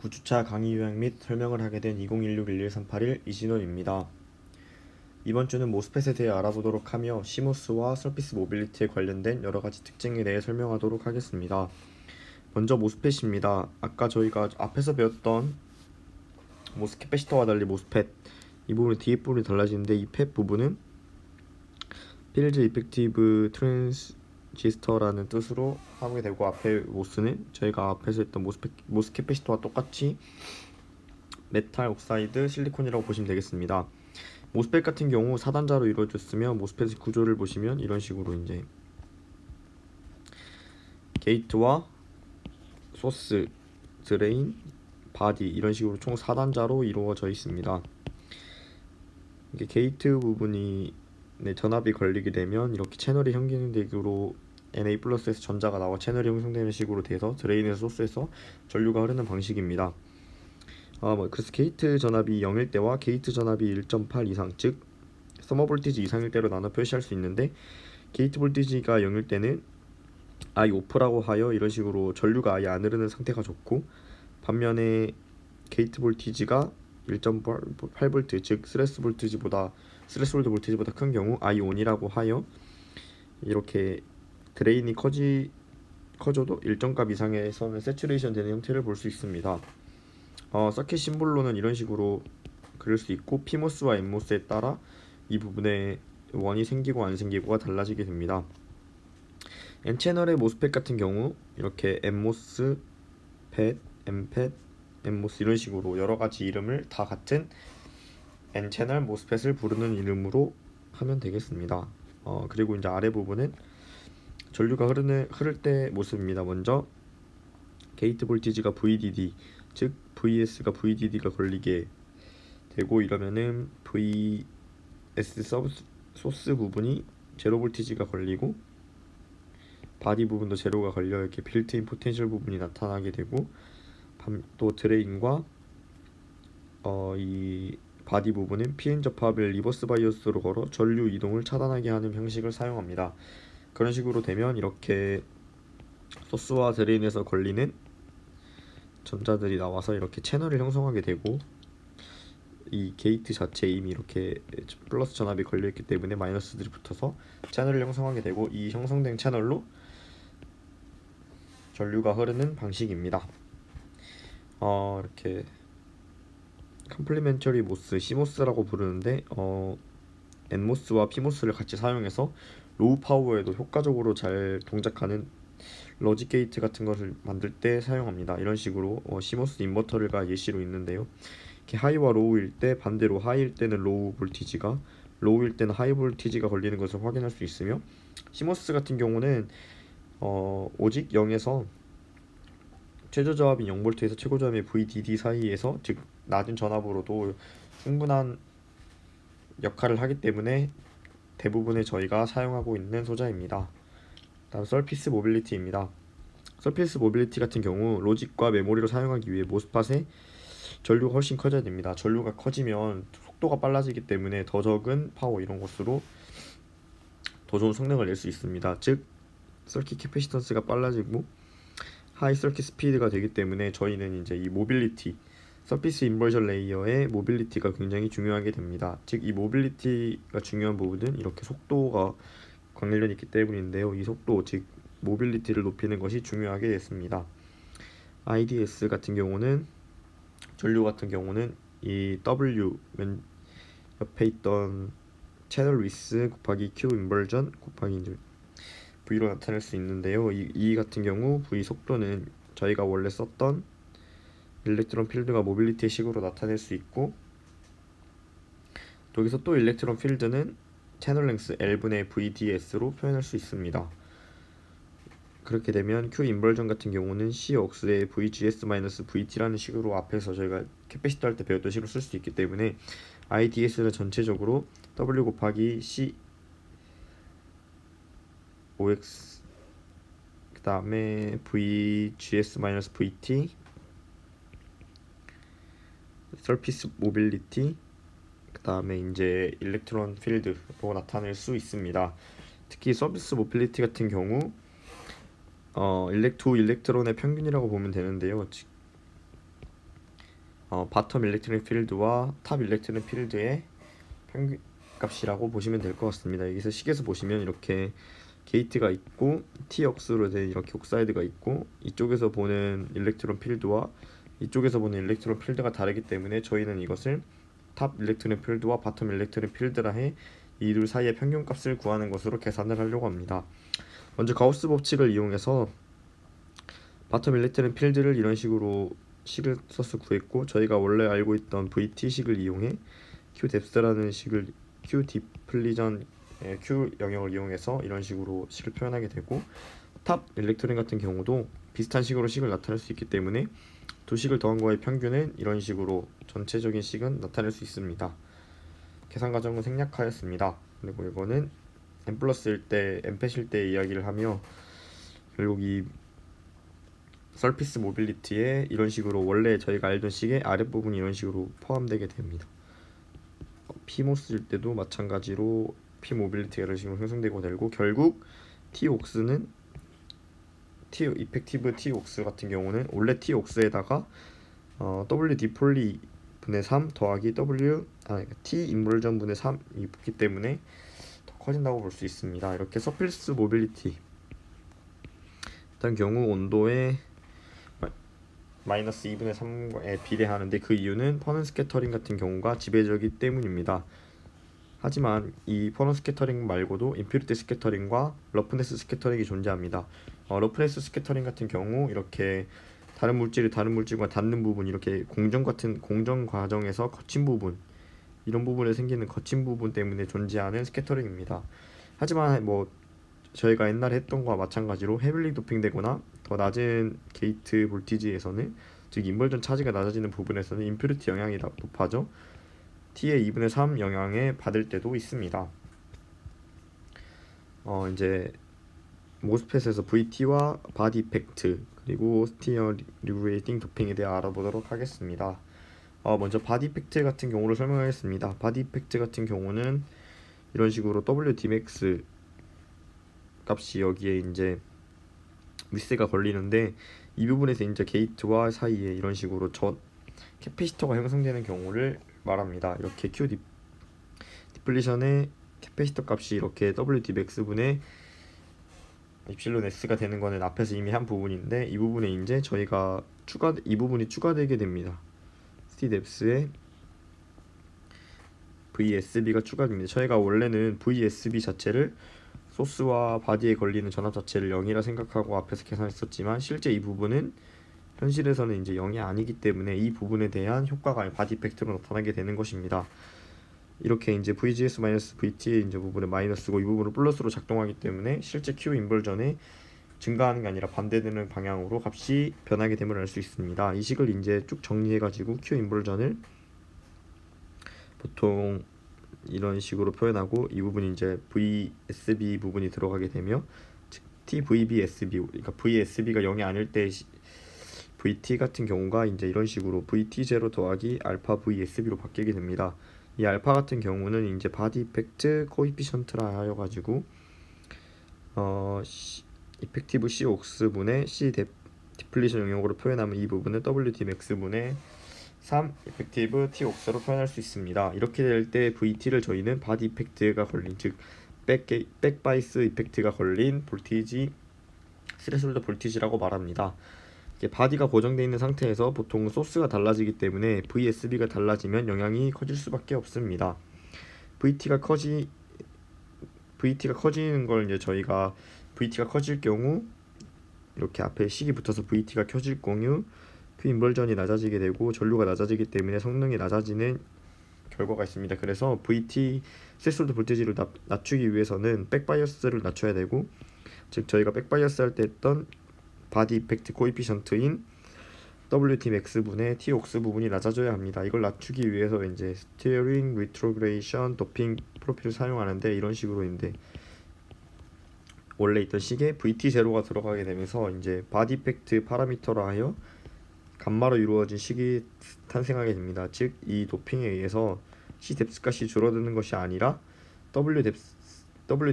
구주차 강의 요약 및 설명을 하게 된 2016-1138일 이진원입니다. 이번 주는 모스펫에 대해 알아보도록 하며 시모스와 서피스 모빌리티에 관련된 여러가지 특징에 대해 설명하도록 하겠습니다. 먼저 모스펫입니다. 아까 저희가 앞에서 배웠던 모스 캐패시터와 달리 모스펫 이 부분이 뒤에 부분이 달라지는데 이 펫 부분은 필드 이펙티브 트랜지스터라는 뜻으로 사용이 되고, 앞에 모스는 저희가 앞에서 했던 모스 캐패시터와 똑같이 메탈 옥사이드 실리콘이라고 보시면 되겠습니다. 모스펫 같은 경우 4단자로 이루어졌으며, 모스펫의 구조를 보시면 이런 식으로 이제 게이트와 소스, 드레인, 바디 이런 식으로 총 4단자로 이루어져 있습니다. 이게 게이트 부분이 전압이 걸리게 되면 이렇게 채널이 형성되기로 Na 플러스에서 전자가 나와 채널이 형성되는 식으로 돼서 드레인에서 소스에서 전류가 흐르는 방식입니다. 그래서 게이트 전압이 0일 때와 게이트 전압이 1.8 이상, 즉 서머 볼티지 이상일 때로 나눠 표시할 수 있는데, 게이트 볼티지가 0일 때는 아예 오프라고 하여 이런 식으로 전류가 아예 안 흐르는 상태가 좋고, 반면에 게이트 볼티지가 1.8V, 즉 스레스 볼트보다 큰 경우 아이 온이라고 하여 이렇게 드레인이 커져도 일정 값 이상에서는 세츄레이션 되는 형태를 볼 수 있습니다. 서킷 심볼로는 이런 식으로 그릴 수 있고, PMOS와 NMOS에 따라 이 부분에 원이 생기고 안 생기고가 달라지게 됩니다. N채널의 모스펫 같은 경우 이렇게 NMOS, 펫, N펫, NMOS 이런 식으로 여러가지 이름을 다 같은 N채널 모스펫을 부르는 이름으로 하면 되겠습니다. 그리고 이제 아래 부분은 전류가 흐를 때 모습입니다. 먼저 게이트 볼티지가 VDD, 즉 VS가 VDD가 걸리게 되고, 이러면은 VS 소스 부분이 제로 볼티지가 걸리고, 바디 부분도 제로가 걸려 이렇게 빌트인 포텐셜 부분이 나타나게 되고, 또 드레인과 이 바디 부분은 PN 접합을 리버스 바이어스로 걸어 전류 이동을 차단하게 하는 형식을 사용합니다. 그런 식으로 되면 이렇게 소스와 드레인에서 걸리는 전자들이 나와서 이렇게 채널을 형성하게 되고, 이 게이트 자체에 이미 이렇게 플러스 전압이 걸려있기 때문에 마이너스들이 붙어서 채널을 형성하게 되고, 이 형성된 채널로 전류가 흐르는 방식입니다. 이렇게 컴플리멘터리 모스, CMOS라고 부르는데, NMOS와 PMOS를 같이 사용해서 로우 파워에도 효과적으로 잘 동작하는 로직 게이트 같은 것을 만들 때 사용합니다. 이런 식으로 CMOS 인버터가 예시로 있는데요. 이렇게 하이와 로우일 때, 반대로 하이일 때는 로우일 때는 하이 볼티지가 걸리는 것을 확인할 수 있으며, CMOS 같은 경우는 오직 0에서 최저 저압인 0V에서 최고 저압의 VDD 사이에서, 즉 낮은 전압으로도 충분한 역할을 하기 때문에 대부분의 저희가 사용하고 있는 소자입니다. 다음 서피스 모빌리티입니다. 서피스 모빌리티 같은 경우 로직과 메모리로 사용하기 위해 모스팟의 전류가 훨씬 커져야 됩니다. 전류가 커지면 속도가 빨라지기 때문에 더 적은 파워 이런 것으로 더 좋은 성능을 낼 수 있습니다. 즉 서킷 캐패시턴스가 빨라지고 하이 서킷 스피드가 되기 때문에 저희는 이제 이 모빌리티, 서피스 인버전 레이어의 모빌리티가 굉장히 중요하게 됩니다. 즉 이 모빌리티가 중요한 부분은 이렇게 속도가 관련이 있기 때문인데요. 이 속도, 즉 모빌리티를 높이는 것이 중요하게 됐습니다. IDS 같은 경우는, 전류 같은 경우는 이 W 맨 옆에 있던 채널 위스 곱하기 Q 인버전 곱하기 이제 V로 나타낼 수 있는데요. 이 같은 경우 V 속도는 저희가 원래 썼던 일렉트론 필드가 모빌리티의 식으로 나타낼 수 있고, 여기서 또 일렉트론 필드는 채널 랭스 L분의 VDS로 표현할 수 있습니다. 그렇게 되면 Q 인버전 같은 경우는 C 억스의 VGS-VT라는 식으로 앞에서 저희가 캐패시터 할 때 배웠던 식으로 쓸 수 있기 때문에 IDS는 전체적으로 W 곱하기 C OX 그 다음에 VGS-VT 서피스 모빌리티 그 다음에 이제 일렉트론 필드로 나타낼 수 있습니다. 특히 서피스 모빌리티 같은 경우 일렉트론의 평균이라고 보면 되는데요. 바텀 일렉트릭 필드와 탑 일렉트릭 필드의 평균 값이라고 보시면 될 것 같습니다. 여기서 식에서 보시면 이렇게 게이트가 있고 T역수로 된 이렇게 옥사이드가 있고 이쪽에서 보는 일렉트론 필드와 이쪽에서 보는 일렉트론 필드가 다르기 때문에 저희는 이것을 탑 일렉트론 필드와 바텀 일렉트론 필드라 해 이 둘 사이의 평균값을 구하는 것으로 계산을 하려고 합니다. 먼저 가우스 법칙을 이용해서 바텀 일렉트론 필드를 이런 식으로 식을 써서 구했고 저희가 원래 알고 있던 VT식을 이용해 Q 뎁스라는 식을 Q 디플리전 Q 영역을 이용해서 이런 식으로 식을 표현하게 되고 탑 일렉트론 같은 경우도 비슷한 식으로 식을 나타낼 수 있기 때문에 두 식을 더한 거의 평균은 이런 식으로 전체적인 식은 나타낼 수 있습니다. 계산 과정은 생략하였습니다. 그리고 이거는 n 플러스일 때 n 펫일 때 이야기를 하며 결국 이 서피스 모빌리티에 이런 식으로 원래 저희가 알던 식의 아랫부분이 이런 식으로 포함되게 됩니다. P모스일 때도 마찬가지로 P 모빌리티가 이런 식으로 형성되고 되고 결국 T 옥스는 T 이펙티브 T 옥스 같은 경우는 원래 T 옥스에다가 W 디폴리 분의 3 더하기 T 인버전 분의 3이 붙기 때문에 더 커진다고 볼 수 있습니다. 이렇게 서피스 모빌리티 같은 경우 온도의 마이너스 2분의 3에 비례하는데 그 이유는 퍼넌 스캐터링 같은 경우가 지배적이기 때문입니다. 하지만 이 퍼넌 스캐터링 말고도 임퓨리티 스캐터링과 러프네스 스캐터링이 존재합니다. 러프네스 스캐터링 같은 경우 이렇게 다른 물질이 다른 물질과 닿는 부분 이렇게 공정 과정에서 거친 부분 이런 부분에 생기는 거친 부분 때문에 존재하는 스캐터링입니다. 하지만 저희가 옛날에 했던 거와 마찬가지로 헤빌리 도핑되거나 더 낮은 게이트 볼티지에서는 즉 인버전 차지가 낮아지는 부분에서는 임퓨리티 영향이 높아져 T의 2분의 3 영향을 받을 때도 있습니다. 이제 모스펫에서 VT와 바디 이펙트 그리고 스티어 리그레이팅 도핑에 대해 알아보도록 하겠습니다. 먼저 바디 이펙트 같은 경우를 설명하겠습니다. 바디 이펙트 같은 경우는 이런 식으로 WDmax 값이 여기에 이제 위스가 걸리는데 이 부분에서 이제 게이트와 사이에 이런 식으로 캐패시터가 형성되는 경우를 말합니다. 이렇게 Q 디플리션의 캐패시터 값이 이렇게 WDmax 분의 입실론 S가 되는 거는 앞에서 이미 한 부분인데 이 부분에 이제 저희가 이 부분이 추가되게 됩니다. 스티뎁스에 VSB가 추가됩니다. 저희가 원래는 VSB 자체를 소스와 바디에 걸리는 전압 자체를 0이라 생각하고 앞에서 계산했었지만 실제 이 부분은 현실에서는 이제 0이 아니기 때문에 이 부분에 대한 효과가 바디 이펙트로 나타나게 되는 것입니다. 이렇게 이제 VGS-VT의 이제 부분은 마이너스고 이 부분은 플러스로 작동하기 때문에 실제 Q 인버전에 증가하는 게 아니라 반대되는 방향으로 값이 변하게 됨을 알 수 있습니다. 이 식을 이제 쭉 정리해가지고 Q 인버전을 보통 이런 식으로 표현하고 이 부분이 이제 VSB 부분이 들어가게 되며 즉 TVBSB 그러니까 VSB가 0이 아닐 때 VT 같은 경우가 이제 이런 식으로 VT0 더하기 알파 VSB로 바뀌게 됩니다. 이 알파 같은 경우는 이제 바디 이펙트 코이피션트라 하여 가지고 이펙티브 C 옥스 분의 C 디플리션 영역으로 표현하면 이 부분은 WD 맥스 분의 3 이펙티브 T 옥스로 표현할 수 있습니다. 이렇게 될 때 VT를 저희는 바디 이펙트가 걸린 즉 백바이스 이펙트가 걸린 볼티지 스레솔드 볼티지라고 말합니다. 이게 바디가 고정되어 있는 상태에서 보통 소스가 달라지기 때문에 VSB가 달라지면 영향이 커질 수밖에 없습니다. VT가 커지는 걸 이제 저희가 VT가 커질 경우 이렇게 앞에 식이 붙어서 VT가 켜질 경우 그 인버전이 낮아지게 되고 전류가 낮아지기 때문에 성능이 낮아지는 결과가 있습니다. 그래서 VT 스레솔드 볼티지를 낮추기 위해서는 백바이어스를 낮춰야 되고 즉 저희가 백바이어스 할 때 했던 바디 이펙트 코이피션트인 WT 맥스 분의 T 옥스 부분이 낮아져야 합니다. 이걸 낮추기 위해서 이제 스티어링 리트로그레이션 도핑 프로필을 사용하는데 이런 식으로인데 원래 있던 식에 VT0가 들어가게 되면서 이제 바디 이펙트 파라미터라 하여 감마로 이루어진 식이 탄생하게 됩니다. 즉 이 도핑에 의해서 C 뎁스 값이 줄어드는 것이 아니라 W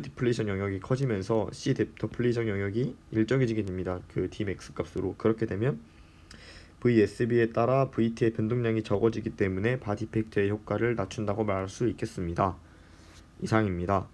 디플리션 영역이 커지면서 C 디플리션 영역이 일정해지게 됩니다. 그 Dmax 값으로. 그렇게 되면 VSB에 따라 VT의 변동량이 적어지기 때문에 바디 이펙트의 효과를 낮춘다고 말할 수 있겠습니다. 이상입니다.